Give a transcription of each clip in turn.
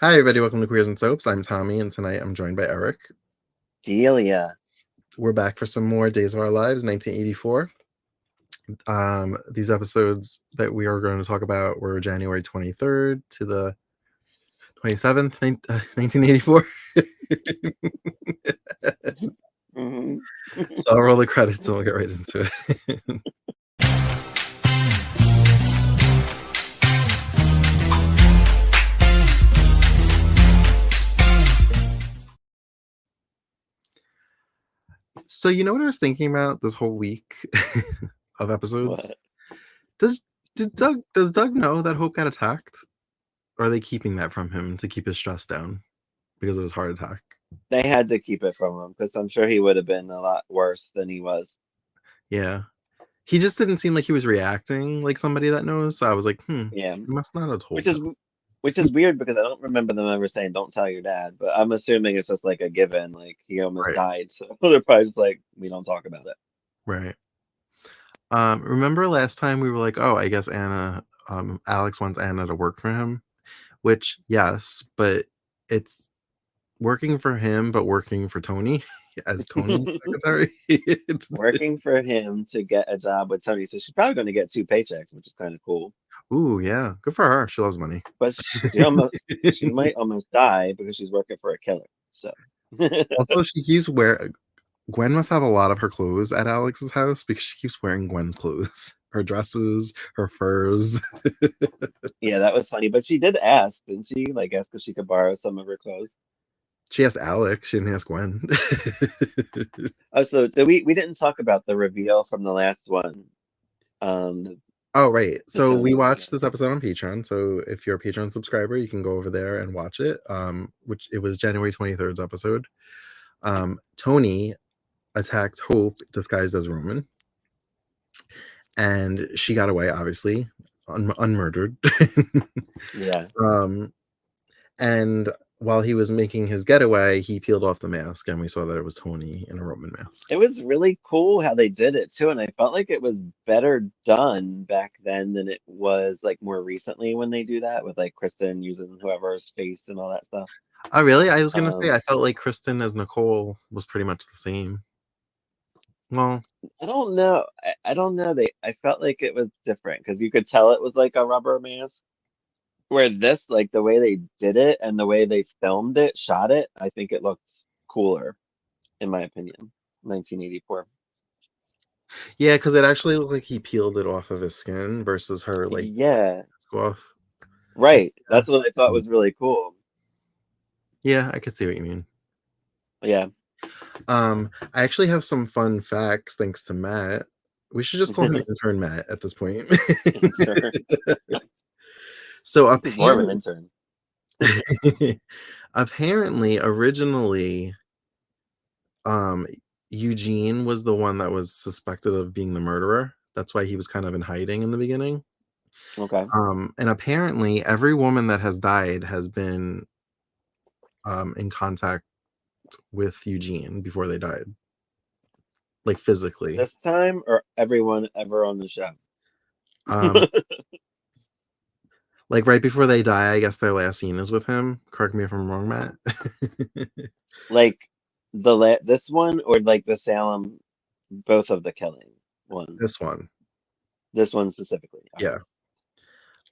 Hi, everybody. Welcome to Queers and Soaps. I'm Tommy, and tonight I'm joined by Eric. Delia. We're back for some more Days of Our Lives, 1984. These episodes that we are going to talk about were January 23rd to the 27th, 1984. hmm So I'll roll the credits and we'll get right into it. So you know what I was thinking about this whole week of episodes? What? Does Doug know that Hope got attacked? Or are they keeping that from him to keep his stress down because of his heart attack? They had to keep it from him because I'm sure he would have been a lot worse than he was. Yeah. He just didn't seem like he was reacting like somebody that knows. So I was like, Yeah, he must not have which told is him. which is weird because I don't remember them ever saying "Don't tell your dad," but I'm assuming it's just like a given. Like he almost Right, died, so they're probably just like, "We don't talk about it." right. Remember last time we were like, oh, I guess Alex wants Anna to work for him, which yes, but it's working for him, but working for Tony as Tony's secretary. Working for him to get a job with Tony, so she's probably going to get two paychecks, which is kind of cool. Ooh, yeah, good for her. She loves money. But she might almost die because she's working for a killer. So. Also, she keeps wearing. Gwen must have a lot of her clothes at Alex's house because she keeps wearing Gwen's clothes, her dresses, her furs. Yeah, that was funny. But she did ask, didn't she? Like, ask if she could borrow some of her clothes. She asked Alex. She didn't ask Gwen. Oh, so we didn't talk about the reveal from the last one. The, Oh, right. the So we Tony watched reveal. this episode on Patreon. So if you're a Patreon subscriber, you can go over there and watch it. Which it was January 23rd's episode. Tony attacked Hope disguised as Roman, and she got away, obviously, unmurdered. Yeah, um, and while he was making his getaway, he peeled off the mask, and we saw that it was Tony in a Roman mask. it was really cool how they did it too, and I felt like it was better done back then than it was like more recently when they do that with like Kristen using whoever's face and all that stuff. Oh, really? I was gonna say Um, I felt like Kristen as Nicole was pretty much the same. Well, I don't know. I don't know. I felt like it was different because you could tell it was like a rubber mask. Where this, like the way they did it and the way they filmed it, shot it, I think it looks cooler, in my opinion. 1984. yeah, because it actually looked like he peeled it off of his skin versus her like Yeah, go off. So right. yeah, That's what I thought was really cool. yeah, I could see what you mean. Yeah. I actually have some fun facts thanks to Matt. We should just call him intern Matt at this point. Sure. So He's more of an apparently, intern. apparently, originally, um, Eugene was the one that was suspected of being the murderer. That's why he was kind of in hiding in the beginning. Okay. And apparently, every woman that has died has been in contact with Eugene before they died, like physically. This time or everyone ever on the show? Um, like right before they die, I guess their last scene is with him. Correct me if I'm wrong, Matt. Like this one or like the Salem, both of the killing ones. This one, This one specifically. Okay. yeah.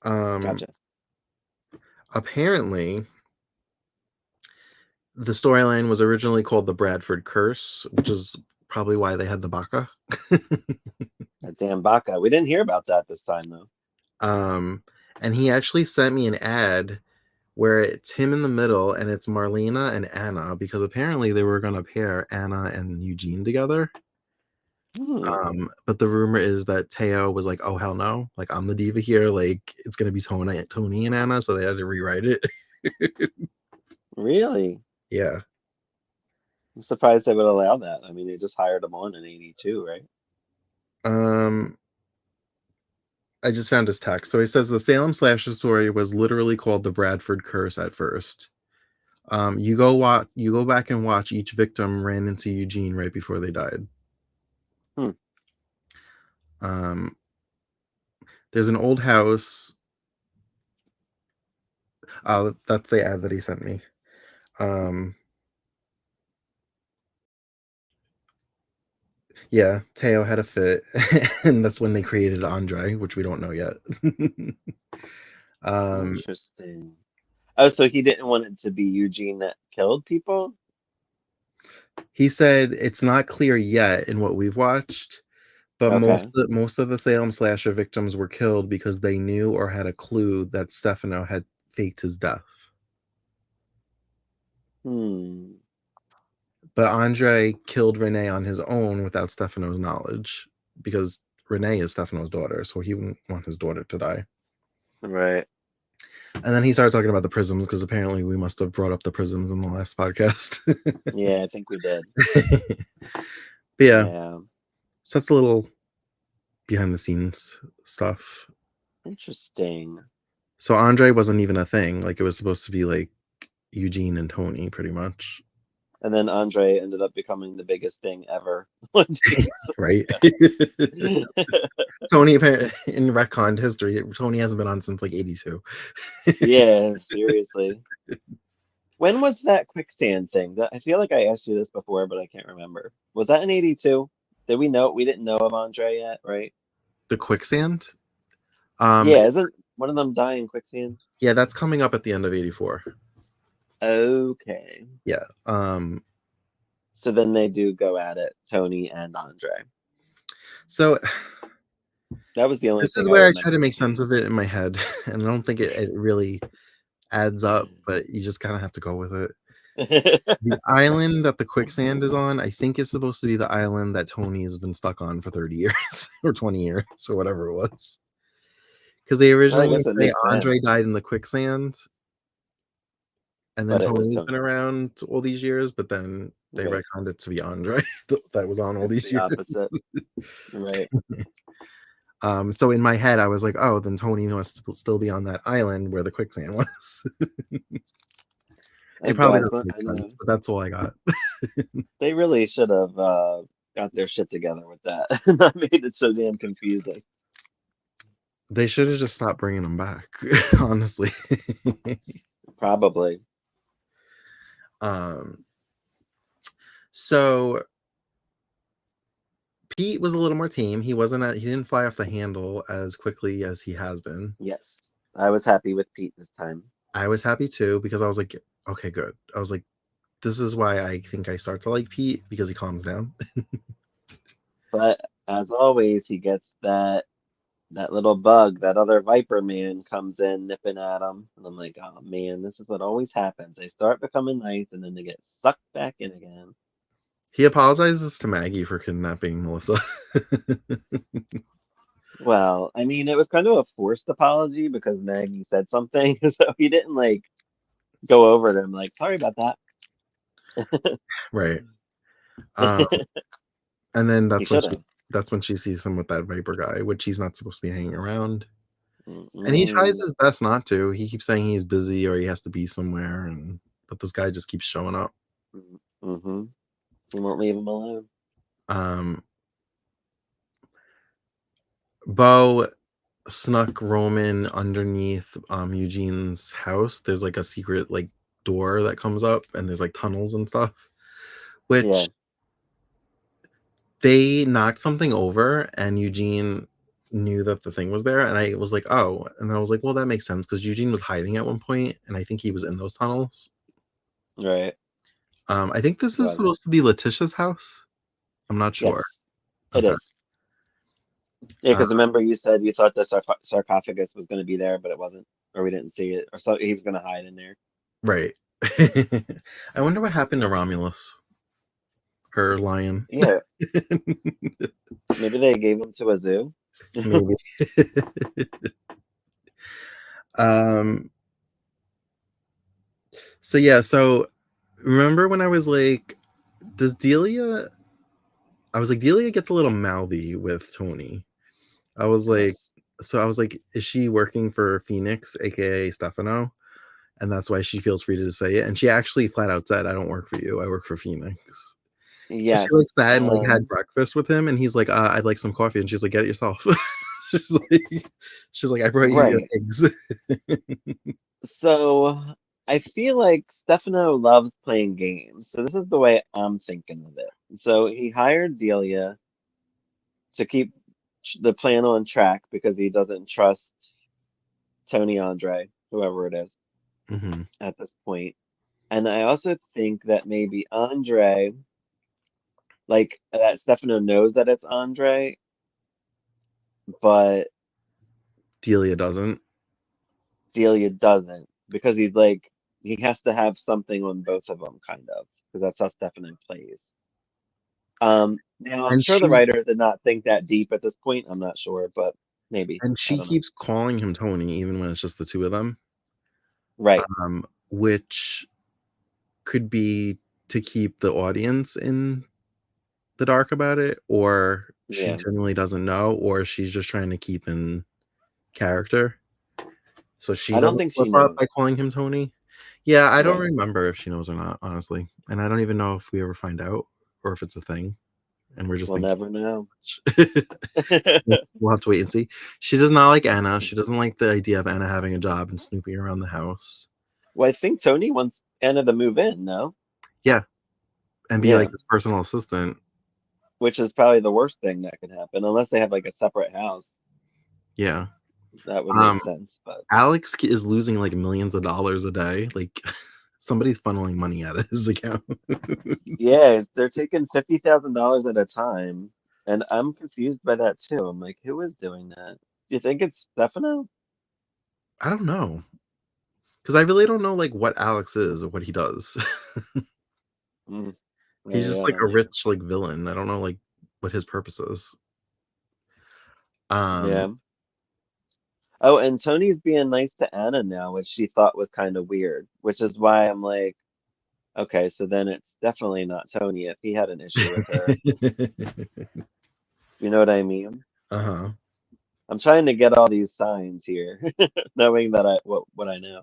Um, Gotcha. apparently, the storyline was originally called the Bradford Curse, which is probably why they had the Baka. That damn Baka. We didn't hear about that this time though. um, and he actually sent me an ad where it's him in the middle and it's Marlena and Anna because apparently they were going to pair Anna and Eugene together. Hmm. But the rumor is that Teo was like, "Oh hell no! Like I'm the diva here. Like it's gonna be Tony and Anna." So they had to rewrite it. Really? Yeah. I'm surprised they would allow that. I mean, they just hired him on in 82, right? Um, I just found his text. So he says the Salem slasher story was literally called the Bradford Curse at first. You go back and watch each victim ran into Eugene right before they died. Hmm. Um, there's an old house. That's the ad that he sent me. Um, yeah, Teo had a fit, and that's when they created Andre, which we don't know yet. um, Interesting. Oh, so he didn't want it to be Eugene that killed people? he said it's not clear yet in what we've watched, but Okay. most of the Salem slasher victims were killed because they knew or had a clue that Stefano had faked his death. Hmm. But Andre killed Renee on his own without Stefano's knowledge because Renee is Stefano's daughter, so he wouldn't want his daughter to die. Right. And then he started talking about the prisms because apparently we must have brought up the prisms in the last podcast. Yeah, I think we did. But yeah, Yeah. so that's a little behind the scenes stuff. Interesting. So Andre wasn't even a thing. Like it was supposed to be like Eugene and Tony, pretty much, And then Andre ended up becoming the biggest thing ever. Jesus. right? Yeah. Tony apparently in retconned history, Tony hasn't been on since like '82. Yeah, seriously. When was that quicksand thing? I feel like I asked you this before, but I can't remember. Was that in 82? Did we know? We didn't know of Andre yet, right? The quicksand. Um, Yeah, isn't one of them dying quicksand? yeah, that's coming up at the end of '84. Okay. Yeah. So then they do go at it, Tony and Andre. So That was the only this is thing I where I try to remember make sense seeing. of it in my head, and I don't think it really adds up, but you just kind of have to go with it. The island that the quicksand is on, I think is supposed to be the island that Tony has been stuck on for 30 years or 20 years or whatever it was. Because they Well, I originally guess it say makes Andre sense, died in the quicksand, and then but it was Tony's been Tony. around all these years, but then they Right. retconned it to be Andre that was on all It's these the years. opposite. Right. So in my head, I was like, oh, then Tony must still be on that island where the quicksand was. I It probably guess. doesn't make I sense, know. but that's all I got. They really should have got their shit together with that. Not made it so damn confusing. They should have just stopped bringing them back, honestly. Probably. um, so Pete was a little more tame. He didn't fly off the handle as quickly as he has been. Yes. I was happy with Pete this time. I was happy too because I was like, okay, good. I was like, this is why I think I start to like Pete because he calms down. But as always, he gets that little bug, that other Viper man comes in nipping at him. And I'm like, oh man, this is what always happens. They start becoming nice and then they get sucked back in again. He apologizes to Maggie for kidnapping Melissa. Well, I mean, it was kind of a forced apology because Maggie said something. So he didn't like go over to him like, sorry about that. Right. Um, and then He should have. that's when she sees him with that Viper guy, which he's not supposed to be hanging around. And he tries Mm-mm. his best not to. He keeps saying he's busy or he has to be somewhere, and but this guy just keeps showing up. Mm-hmm. He won't leave him alone. Um, Bo snuck Roman underneath Eugene's house. There's like a secret like door that comes up, and there's like tunnels and stuff. Yeah. Which they knocked something over, and Eugene knew that the thing was there, and I was like, oh, and then I was like, well, that makes sense because Eugene was hiding at one point, and I think he was in those tunnels. Right. I think this He is was. supposed to be Letitia's house. I'm not sure. Yes, it Okay. is. Yeah, Uh, because remember you said you thought the sarcophagus was going to be there, but it wasn't, or we didn't see it, or so he was going to hide in there. right. I wonder what happened to Romulus, her lion. Yeah, maybe they gave him to a zoo. Maybe. um. So yeah. So remember when I was like, does Delia? I was like, Delia gets a little mouthy with Tony. I was like, Yes. so I was like, is she working for Phoenix, aka Stefano? And that's why she feels free to say it. And she actually flat out said, I don't work for you. I work for Phoenix. She like Yes. sat and like had breakfast with him, and he's like, I'd like some coffee, and she's like, get it yourself. she's like, she's like, I brought you your Right. eggs. So I feel like Stefano loves playing games. So this is the way I'm thinking of it. So he hired Delia to keep the plan on track because he doesn't trust Tony Andre, whoever it is, Hmm. at this point. And I also think that maybe Andre, like that Stefano knows that it's Andre, but Delia doesn't. Delia doesn't because he's like he has to have something on both of them, kind of, because that's how Stefano plays. Now I'm And sure the she writers did not think that deep at this point. I'm not sure, but maybe. and I she don't know. keeps calling him Tony, even when it's just the two of them. Right. Which could be to keep the audience in the dark about it, or she Yeah. genuinely doesn't know, or she's just trying to keep in character. So she I don't doesn't think she slip up knows. by calling him Tony. Yeah, I don't Right. remember if she knows or not, honestly. And I don't even know if we ever find out or if it's a thing and we're just We'll thinking never know. too much. We'll have to wait and see. She does not like Anna. She doesn't like the idea of Anna having a job and snooping around the house. Well, I think Tony wants Anna to move in, no? Yeah, and be like Yeah, his personal assistant. which is probably the worst thing that could happen, unless they have like a separate house. Yeah. That would make Um, sense. But Alex is losing like millions of dollars a day. Like somebody's funneling money out of his account. yeah, they're taking $50,000 at a time, and I'm confused by that too. I'm like, who is doing that? Do you think it's Stefano? I don't know. Because I really don't know like what Alex is or what he does. Mm, He's maybe just I like don't a know. rich like villain. I don't know like what his purpose is. Um, Yeah. Oh, and Tony's being nice to Anna now, which she thought was kind of weird, which is why I'm like, okay, so then it's definitely not Tony if he had an issue with her. You know what I mean? uh-huh. I'm trying to get all these signs here, knowing that what I know.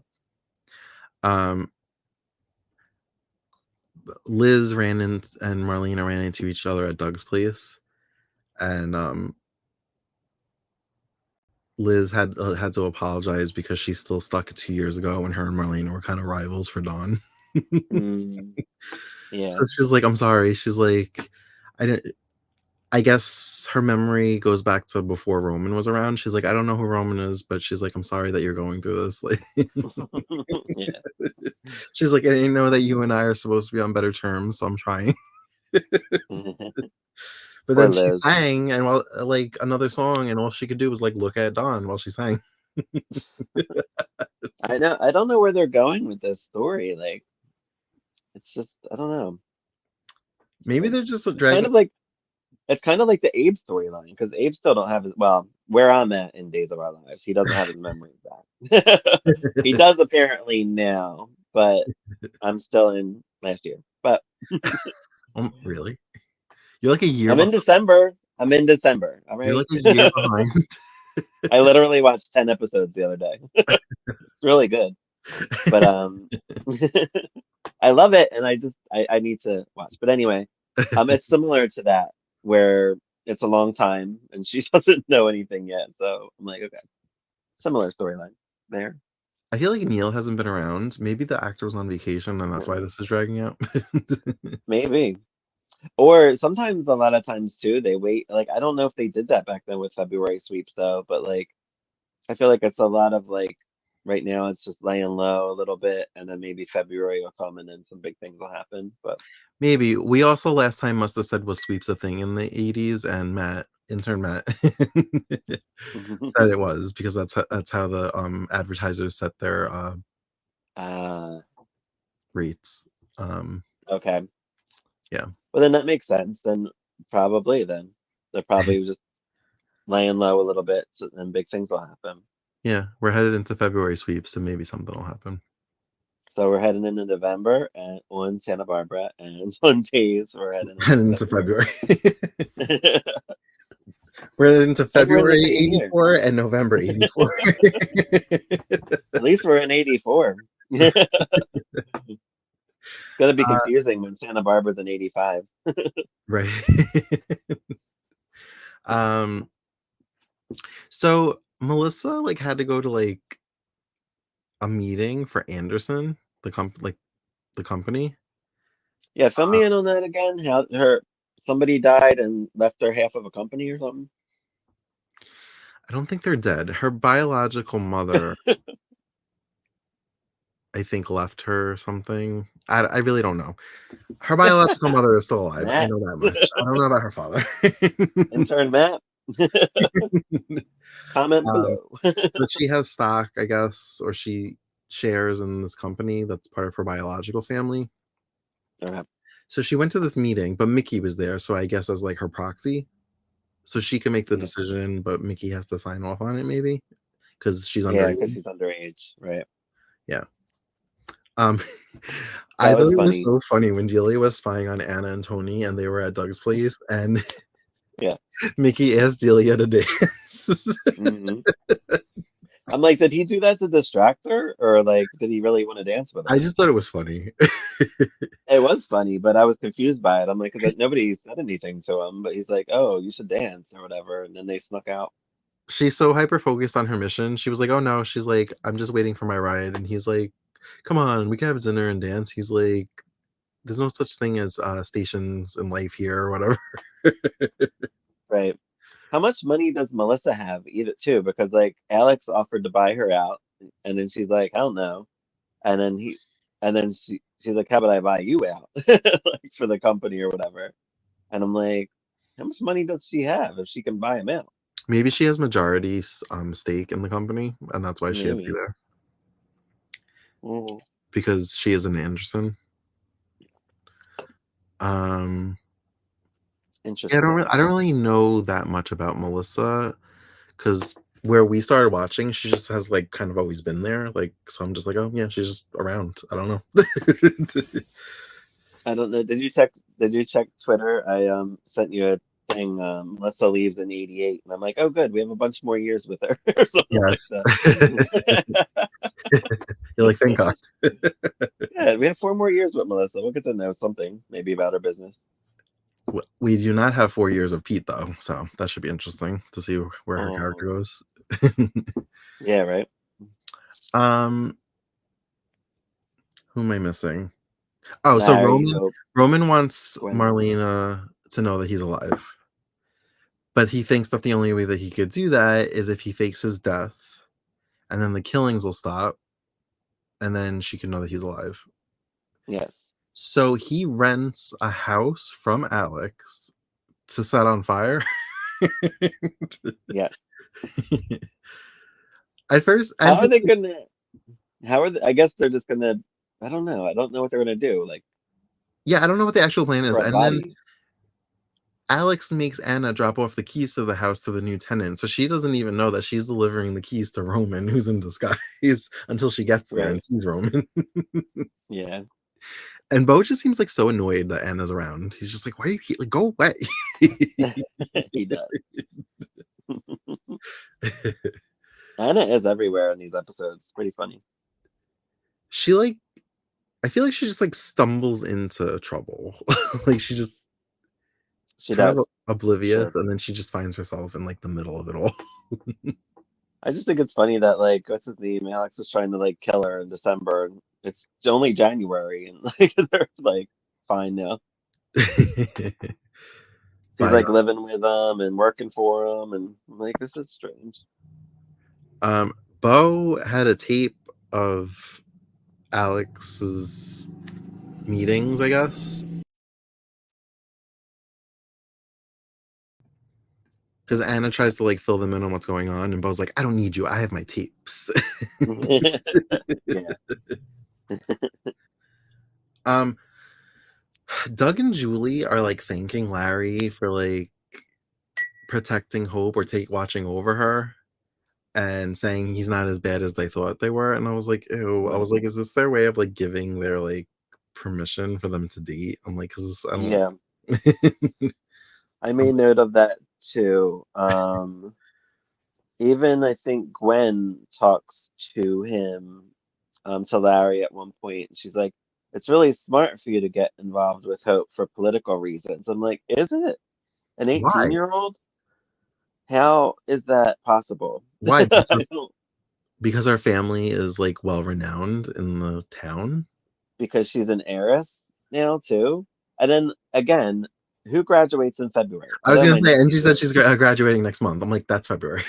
Um, Liz ran in and Marlena ran into each other at Doug's place, and Liz had to apologize because she's still stuck at 2 years ago when her and Marlena were kind of rivals for Dawn. Mm, yeah. So she's like, "I'm sorry." She's like, "I didn't." I guess her memory goes back to before Roman was around. She's like, "I don't know who Roman is," but she's like, "I'm sorry that you're going through this." Like, Yeah. she's like, "I didn't know that you and I are supposed to be on better terms, so I'm trying." But Poor then she Liz. sang, and while like another song, and all she could do was like look at Dawn while she sang. I know. I don't know where they're going with this story. Like, it's just I don't know. It's Maybe weird. they're just It's kind dragging. of like it's kind of like the Abe storyline because Abe still don't have his well, where I'm at in Days of Our Lives, he doesn't have his memories back. He does apparently now, but I'm still in last year. But Really? You're like a year I'm in behind. December. I'm in December. All You're right. like a year behind. I literally watched 10 episodes the other day. It's really good. But I love it and I need to watch. But anyway, it's similar to that where it's a long time and she doesn't know anything yet. So I'm like, okay, similar storyline there. I feel like Neil hasn't been around. Maybe the actor was on vacation, and that's why Mm, this is dragging out. maybe. Or sometimes a lot of times too, they wait. Like I don't know if they did that back then with February sweeps though, but like I feel like it's a lot of like right now it's just laying low a little bit and then maybe February will come and then some big things will happen. But Maybe we also last time must have said was sweeps a thing in the '80s, and intern Matt said it was because that's how the advertisers set their uh rates. Um, okay. yeah, Well then that makes sense. Then probably then they're probably just laying low a little bit and big things will happen. yeah, we're headed into February sweeps, so maybe something will happen. So we're heading into November and on Santa Barbara and on days we're heading into Heading into February. February. We're headed into Like we're in the February same year. '84 and November '84. At least we're in 84. It's gonna be Uh, confusing when Santa Barbara's in 85. right. um, So Melissa like had to go to like a meeting for Anderson, the company. Yeah, fill me in on that again. How her somebody died and left her half of a company or something? I don't think they're dead. Her biological mother, I think, left her something. I really don't know. Her biological mother is still alive. I Matt. know that much. I don't know about her father. Intern Matt. Comment um, below. but she has stock, I guess, or she shares in this company that's part of her biological family. Okay. So she went to this meeting, but Mickey was there, so I guess as like her proxy. So she can make the Yeah, decision, but Mickey has to sign off on it maybe because she's yeah, because underage. she's underage, right? Yeah. Um, I That thought was it was funny. so funny when Delia was spying on Anna and Tony, and they were at Doug's place, and Yeah. Mickey asked Delia to dance. Hmm. I'm like, did he do that to distract her, or like, did he really want to dance with I her? just thought it was funny. It was funny, but I was confused by it. I'm like, because nobody said anything to him, but he's like, oh, you should dance or whatever, and then they snuck out. She's so hyper focused on her mission. She was like, "Oh no," she's like, "I'm just waiting for my ride," and he's like, "Come on, we can have dinner and dance." He's like, "There's no such thing as stations in life here or whatever." Right. How much money does Melissa have either too? Because like Alex offered to buy her out, and then she's like, hell no. And then she's like, how about I buy you out? Like for the company or whatever. And I'm like, how much money does she have if she can buy him out? Maybe she has majority stake in the company, and that's why she had to be Maybe. there Hmm. because she is an Anderson. Um, yeah, I Interesting. don't really know that much about Melissa because where we started watching, she just has like kind of always been there. Like, so I'm just like, oh yeah, she's just around. I don't know. I don't know. Did you check Twitter? I sent you a thing. Melissa leaves in '88, and I'm like, oh good, we have a bunch more years with her or something like Yes. that. You're like, thank God. Yeah, we have 4 more years with Melissa. We'll get to know something, maybe about her business. We do not have 4 years of Pete though, so that should be interesting to see where her character Oh, goes. yeah, right. um, who am I missing? Oh, so Larry, Roman Hope, Roman wants Gwen. Marlena to know that he's alive. But he thinks that the only way that he could do that is if he fakes his death, and then the killings will stop, and then she can know that he's alive. Yes, So he rents a house from Alex to set on fire. yes. At first, and How are they gonna? How are they, I guess they're just gonna. I don't know. I don't know what they're gonna do. Like yeah, I don't know what the actual plan is. spread And then bodies, Alex makes Anna drop off the keys to the house to the new tenant. So she doesn't even know that she's delivering the keys to Roman, who's in disguise, until she gets there and right? sees Roman. Yeah, And Bo just seems like so annoyed that Anna's around. He's just like, why are you here? Like, go away. he does. Anna is everywhere in these episodes. It's pretty funny. She like I feel like she just like stumbles into trouble. Like she just She kind of does. oblivious Sure. and then she just finds herself in like the middle of it all. I just think it's funny that like what's his name? Alex was trying to like kill her in December, and it's only January, and like they're like fine now. She's By like living with him and working for him, and I'm like, this is strange. Bo had a tape of Alex's meetings, I guess. Because Anna tries to like fill them in on what's going on, and Bo's like, I don't need you. I have my tapes. Yeah, um, Doug and Julie are like thanking Larry for like protecting Hope or take watching over her and saying he's not as bad as they thought they were. And I was like, ew. I right. was like, is this their way of like giving their like permission for them to date? I'm like, because I don't. Yeah, I I'm made note of that too. Even I think Gwen talks to him, to Larry at one point. She's like, "It's really smart for you to get involved with Hope for political reasons." I'm like, "Is it? An why? 18-year-old? How is that possible? Why? I don't, Because our family is, like, well renowned in the town? because she's an heiress now too. And then again, who graduates in February? I I was know gonna my say, and she nephew said is. she's graduating next month. I'm like, "That's February."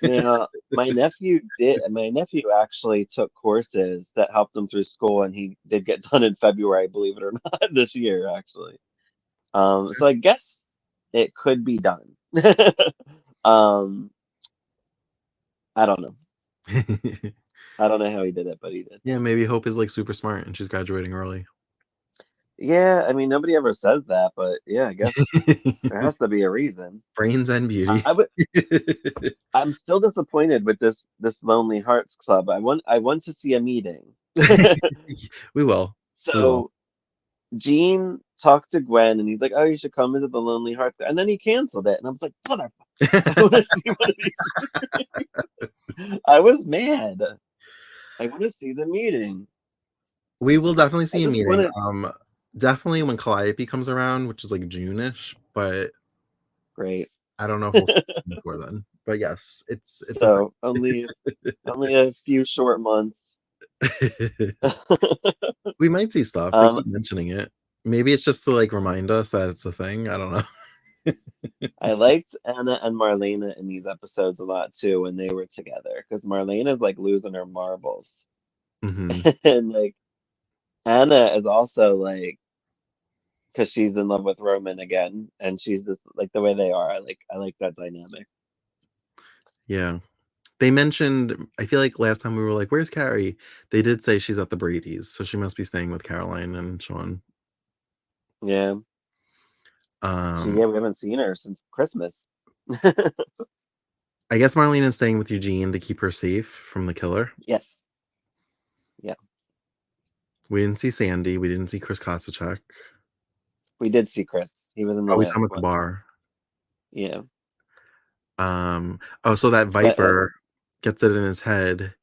Now, my nephew did. My nephew actually took courses that helped him through school, and he did get done in February, believe it or not, this year actually. So I guess it could be done. Um, I don't know. I don't know how he did it, but he did. Yeah, maybe Hope is, like, super smart and she's graduating early. Yeah, I mean, nobody ever says that, but yeah, I guess there has to be a reason. Brains and beauty. I would. I'm still disappointed with this Lonely Hearts Club. I want to see a meeting. We will. We will. So Gene talked to Gwen, and he's like, "Oh, you should come into the Lonely Hearts," and then he canceled it, and I was like, "Mother, I want to see one of these." I was mad. I want to see the meeting. We will definitely I see a just meeting. wanted. Definitely when Calliope comes around, which is, like, June-ish, but Great. I don't know if we'll see it before then. But yes, it's a So only a few short months. thing. We might see stuff. They Um, keep mentioning it. Maybe it's just to, like, remind us that it's a thing. I don't know. I liked Anna and Marlena in these episodes a lot too when they were together because Marlena's like losing her marbles, Mhm. and like Anna is also like because she's in love with Roman again, and she's just like the way they are. I like that dynamic. Yeah. They mentioned I feel like last time we were like, "Where's Carrie?" They did say she's at the Brady's, so she must be staying with Caroline and Sean. Yeah, Um, yeah, we haven't seen her since Christmas. I guess Marlene is staying with Eugene to keep her safe from the killer. Yes, yeah, We didn't see Sandy, we didn't see Chris Kosachek. we did see Chris. He was in the Oh, we saw last him at the one. bar. Yeah, Oh, so that but Viper gets it in his head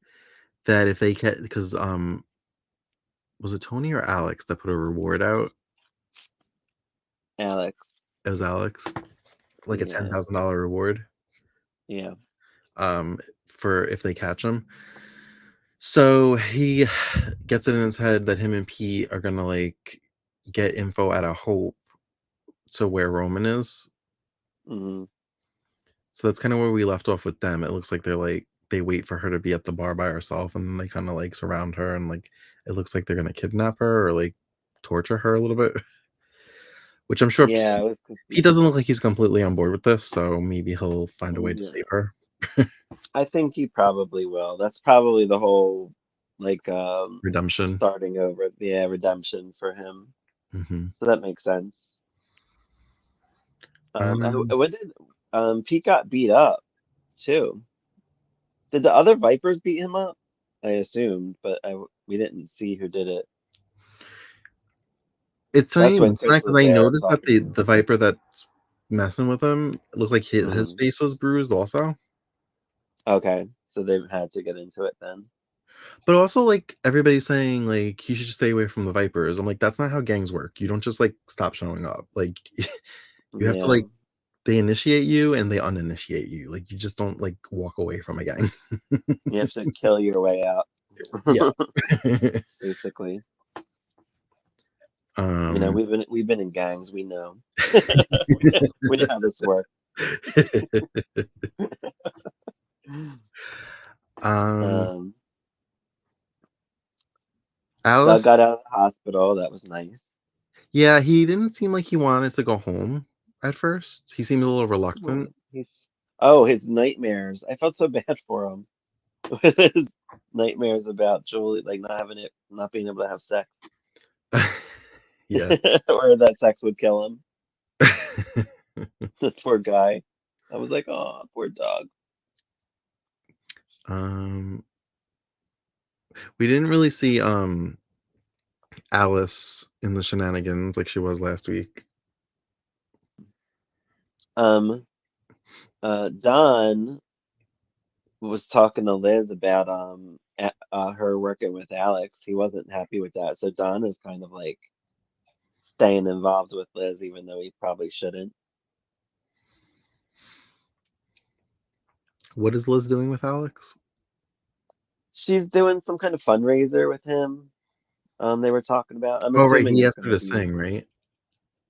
that if they get because, was it Tony or Alex that put a reward out? Alex, It was Alex, like a yeah, $10,000 reward, yeah, um, for if they catch him. So he gets it in his head that him and Pete are gonna, like, get info out of Hope to where Roman is. hmm So that's kinda where we left off with them. It looks like they wait for her to be at the bar by herself, and then they kinda, like, surround her, and, like, it looks like they're gonna kidnap her or, like, torture her a little bit, which I'm sure yeah. It was Pete doesn't look like he's completely on board with this, so maybe he'll find a way to no, save her. I think he probably will. That's probably the whole like Redemption. starting over, yeah, redemption for him. Mhm. So that makes sense. Um, What did Pete got beat up too? Did the other Vipers beat him up? I assumed, but we didn't see who did it. it's funny That's you when mention Chris that because was I there noticed that talking the to Viper that's messing with him looked like his him. face was bruised also. Okay, so they had to get into it then. But also, like, everybody's saying, like, "He should just stay away from the Vipers." I'm like, "That's not how gangs work. You don't just, like, stop showing up." Like, you have to, Yeah, like they initiate you and they uninitiate you. Like, you just don't, like, walk away from a gang. you have to kill your way out, Yeah. basically. Um We've been in gangs. We know. We know how this works. Um, Um, Doug got Alice out of the hospital. That was nice. yeah, he didn't seem like he wanted to go home at first. He seemed a little Well, reluctant. his nightmares. I felt so bad for him with his nightmares about Julie, like not being able to have sex, Yeah. or that sex would kill him. The poor guy. I was like, oh, poor dog. Um, we didn't really see, Alice in the shenanigans like she was last week. Um, Don was talking to Liz about her working with Alex. He wasn't happy with that, so Don is kind of like staying involved with Liz, even though he probably shouldn't. What is Liz doing with Alex? She's doing some kind of fundraiser with him. They were talking about. I'm Oh, right, assuming he it's asked her gonna to be, sing, right?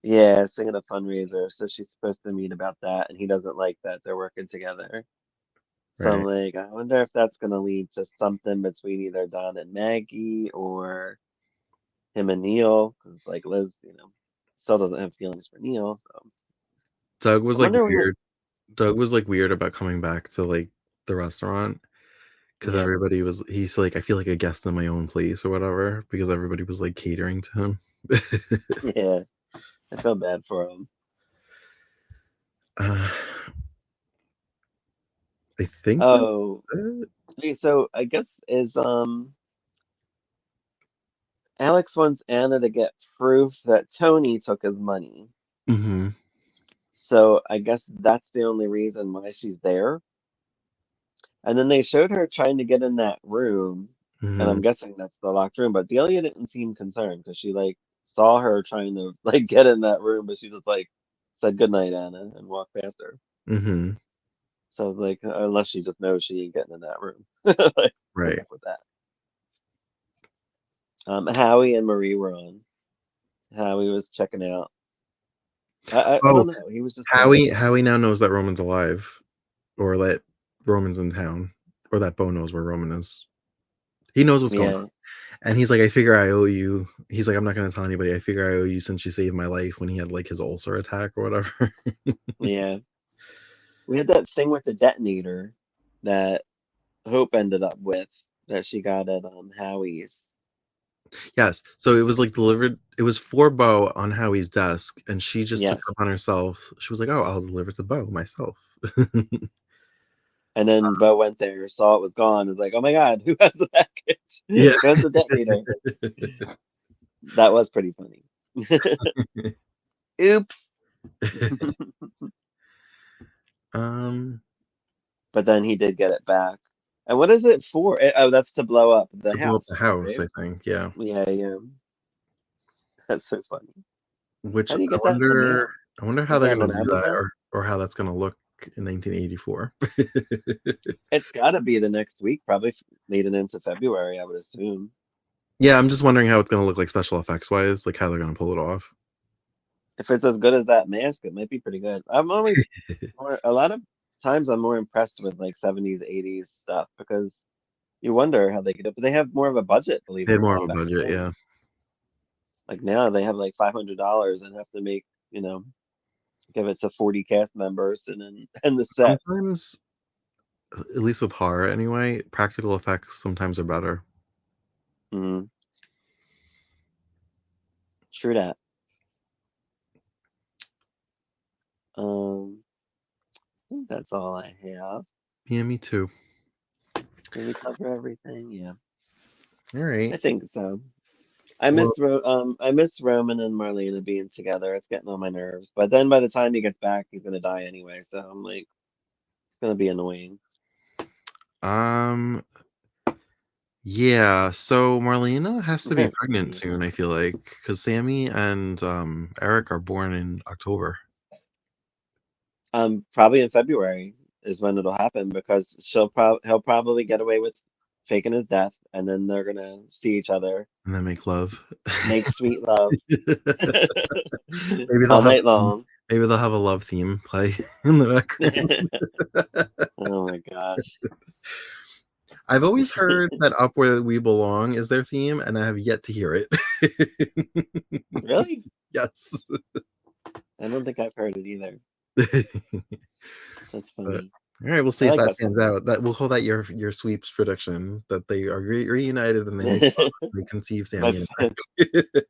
yeah, singing a fundraiser. So she's supposed to meet about that, and he doesn't like that they're working together. So I'm Right. like, I wonder if that's gonna lead to something between either Don and Maggie or him and Neil, because like Liz, still doesn't have feelings for Neil. So, Doug so was I like wonder when weird. Doug was like weird about coming back to like the restaurant because yeah, everybody was. He's like, I feel like a guest in my own place or whatever because everybody was like catering to him. yeah, I feel bad for him. uh, I think that's Oh, it. okay, so I guess is Alex wants Anna to get proof that Tony took his money. Mm-hmm. So I guess that's the only reason why she's there. And then they showed her trying to get in that room, and Mm-hmm. I'm guessing that's the locked room, but Delia didn't seem concerned because she like saw her trying to like get in that room, but she just like said goodnight, Anna, and walked past her. Mm-hmm. So I was like, unless she just knows she ain't getting in that room. Like, good Right. luck with that. Howie and Marie were on. Howie was checking out. I Oh, don't know. He was just there. Howie now knows that Roman's alive, or that Roman's in town, or that Bo knows where Roman is. He knows what's going Yeah, on. And he's like, I figure I owe you. He's like, I'm not gonna tell anybody. I figure I owe you since you saved my life when he had like his ulcer attack or whatever. yeah. We had that thing with the detonator that Hope ended up with that she got at Howie's. Yes. So it was like delivered. It was for Bo on Howie's desk, and she just took it Yes. upon herself. She was like, "Oh, I'll deliver it to Bo myself." And then Bo went there, saw it was gone, was like, "Oh my God, who has the package? Yeah. Who has the detonator?" That was pretty funny. Oops. um, But then he did get it back. And what is it for? Oh, that's to blow up the to blow up the house, house, right? I think. Yeah. Yeah, yeah. That's so funny. Which How do you get that in the mail? I wonder how Is they're that gonna on do that, Amazon? or how that's gonna look in 1984. It's got to be the next week, probably leading into February, I would assume. Yeah, I'm just wondering how it's gonna look like special effects wise, like how they're gonna pull it off. If it's as good as that mask, it might be pretty good. I'm always a lot of times I'm more impressed with like 70s, 80s stuff because you wonder how they could do it. But they have more of a budget, believe They it had or more of not, a back budget, then. yeah. Like now they have like $500 and have to make, give it to 40 cast members and then and the sets. Sometimes, at least with horror anyway, practical effects sometimes are better. Mm, true that. I think that's all I have. Yeah, me too. Did we cover everything? Yeah, All I right. think so. Well, I miss Roman and Marlena being together. It's getting on my nerves. But then by the time he gets back, he's gonna die anyway. So I'm like, it's gonna be annoying. um, yeah. So Marlena has to be pregnant Yeah. soon, I feel like, because Sammy and Eric are born in October. Probably in February is when it'll happen because he'll probably get away with faking his death, and then they're gonna see each other, And then make love. make sweet love Maybe they'll all have night long. maybe they'll have a love theme play in the background. Oh my gosh. I've always heard that "Up Where We Belong" is their theme, and I have yet to hear it. Really? Yes. I don't think I've heard it either. That's But funny. all right, we'll I see if like that that pans song. out. That we'll call that your sweeps prediction that they are reunited and they make love. They conceive My Sammy and Eric.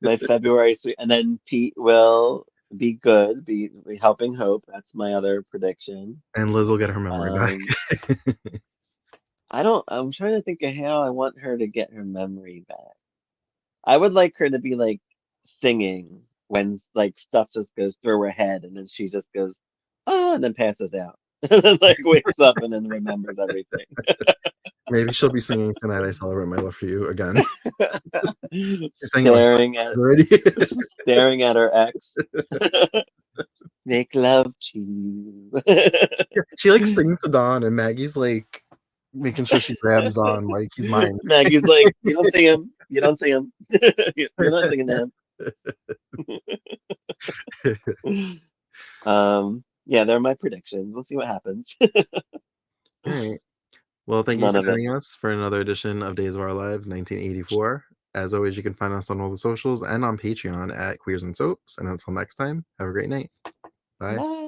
my February sweet, and then Pete will be good, be helping Hope. That's my other prediction. And Liz will get her memory back. Um, I don't. I'm trying to think of how I want her to get her memory back. I would like her to be like singing when like stuff just goes through her head, and then she just goes, oh, and then passes out, and then like wakes up and then remembers everything. Maybe she'll be singing "Tonight I Celebrate My Love for You" again. She's sang it like 5 staring at times already. staring at her ex. make love to you. Yeah, she, like, sings to Don, and Maggie's, like, making sure she grabs Don like he's mine. Maggie's like, you don't see him. You don't see him. You're not singing to him. Yeah, they're my predictions. We'll see what happens. Alright. Well, thank you None for of it. joining us for another edition of Days of Our Lives 1984. As always, you can find us on all the socials and on Patreon at Queers and Soaps. And until next time, have a great night. Bye. Bye.